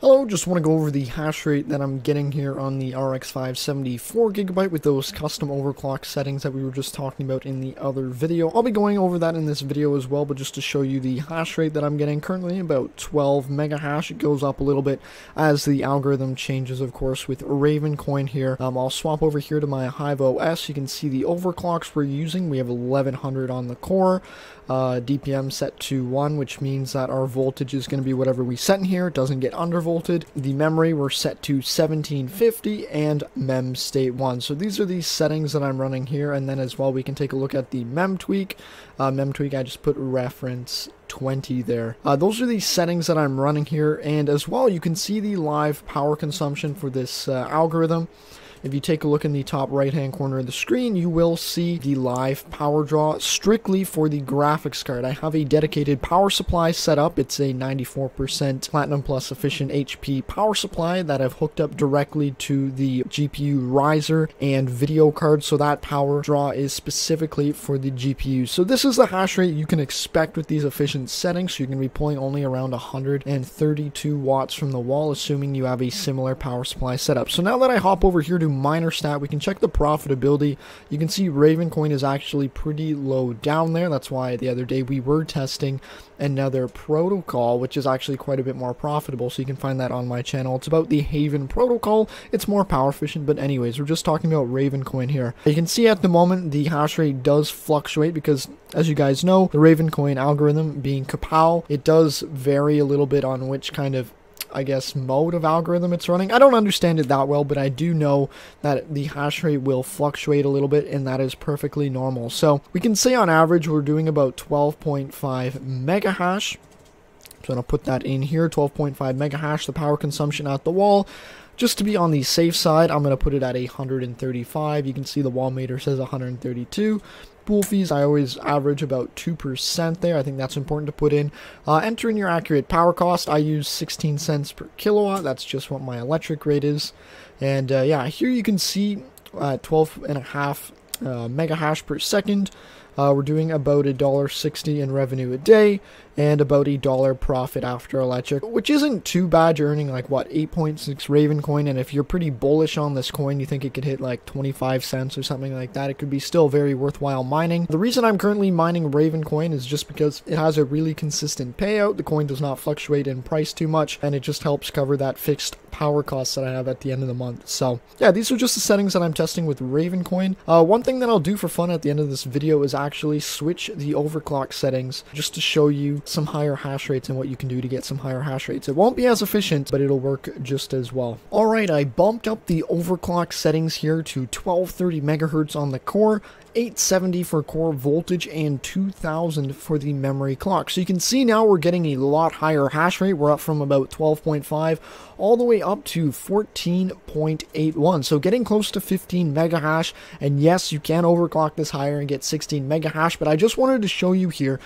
Hello, just want to go over the hash rate that I'm getting here on the RX 570 4GB with those custom overclock settings that we were just talking about in the other video. I'll be going over that in this video as well, but just to show you the hash rate that I'm getting currently, about 12 mega hash. It goes up a little bit as the algorithm changes, of course, with Ravencoin here. I'll swap over here to my Hive OS. You can see the overclocks we're using. We have 1100 on the core. DPM set to 1, which means that our voltage is going to be whatever we set in here. It doesn't get undervolted. The memory we're set to 1750 and mem state 1. So these are the settings that I'm running here, and then as well we can take a look at the mem tweak. Mem tweak, I just put reference 20 there. Those are the settings that I'm running here, and as well you can see the live power consumption for this algorithm. If you take a look in the top right hand corner of the screen, you will see the live power draw strictly for the graphics card. I have a dedicated power supply set up. It's a 94% Platinum Plus efficient HP power supply that I've hooked up directly to the GPU riser and video card, so that power draw is specifically for the GPU. So this is the hash rate you can expect with these efficient settings. So you're going to be pulling only around 132 watts from the wall, assuming you have a similar power supply setup. So now that I hop over here to miner stat, we can check the profitability. You can see Ravencoin is actually pretty low down there. That's why the other day we were testing another protocol, which is actually quite a bit more profitable, so you can find that on my channel. It's about the Haven protocol. It's more power efficient, but anyways, we're just talking about Ravencoin here. You can see at the moment the hash rate does fluctuate because, as you guys know, the Ravencoin algorithm being Kapow, it does vary a little bit on which kind of, I guess, mode of algorithm it's running. I don't understand it that well, but I do know that the hash rate will fluctuate a little bit, and that is perfectly normal. So we can say on average we're doing about 12.5 mega hash. So I'll put that in here, 12.5 mega hash, the power consumption at the wall. Just to be on the safe side, I'm going to put it at 135. You can see the wall meter says 132. Pool fees, I always average about 2% there. I think that's important to put in. Enter in your accurate power cost. I use 16 cents per kilowatt. That's just what my electric rate is. And yeah, here you can see 12.5 mega hash per second. We're doing about $1.60 in revenue a day and about $1 profit after electric, which isn't too bad. You're earning like, what, 8.6 Ravencoin, and if you're pretty bullish on this coin, you think it could hit like 25 cents or something like that, it could be still very worthwhile mining. The reason I'm currently mining Ravencoin is just because it has a really consistent payout. The coin does not fluctuate in price too much, and it just helps cover that fixed power cost that I have at the end of the month. So yeah, these are just the settings that I'm testing with Ravencoin. One thing that I'll do for fun at the end of this video is actually switch the overclock settings just to show you some higher hash rates and what you can do to get some higher hash rates. It won't be as efficient, but it'll work just as well. Alright, I bumped up the overclock settings here to 1230 megahertz on the core, 870 for core voltage, and 2000 for the memory clock. So you can see now we're getting a lot higher hash rate. We're up from about 12.5 all the way up to 14.81. So getting close to 15 mega hash. And yes, you can overclock this higher and get 16 mega hash, but I just wanted to show you here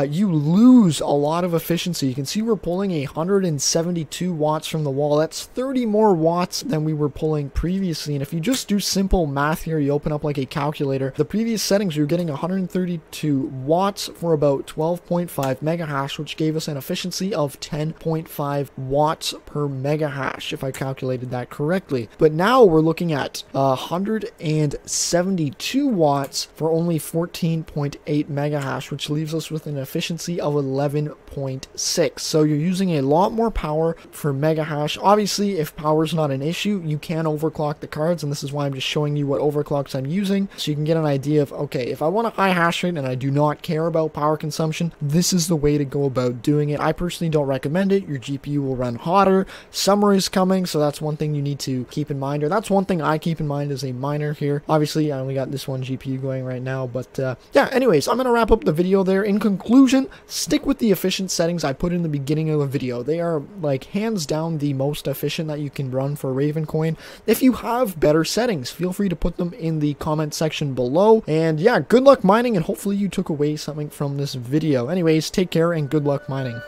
you lose a lot of efficiency. You can see we're pulling 172 watts from the wall. That's 30 more watts than we were pulling previously. And if you just do simple math here, you open up like a calculator, the previous settings, you're getting 132 watts for about 12.5 mega hash, which gave us an efficiency of 10.5 watts per mega hash, if I calculated that correctly. But now we're looking at 172 watts for only 14.8 mega hash, which leaves us with an efficiency of 11.6. So you're using a lot more power for mega hash. Obviously, if power is not an issue, you can overclock the cards, and this is why I'm just showing you what overclocks I'm using, so you can get an idea of, okay, if I want a high hash rate and I do not care about power consumption, this is the way to go about doing it. I personally don't recommend it. Your GPU will run hotter. Summer is coming, so that's one thing you need to keep in mind, or that's one thing I keep in mind as a miner here. Obviously, I only got this one GPU going right now, but yeah, anyways, I'm going to wrap up the video there. In conclusion, stick with the efficient settings I put in the beginning of the video. They are like hands down the most efficient that you can run for Ravencoin. If you have better settings, feel free to put them in the comment section below. And yeah, good luck mining, and hopefully you took away something from this video. Anyways, take care and good luck mining.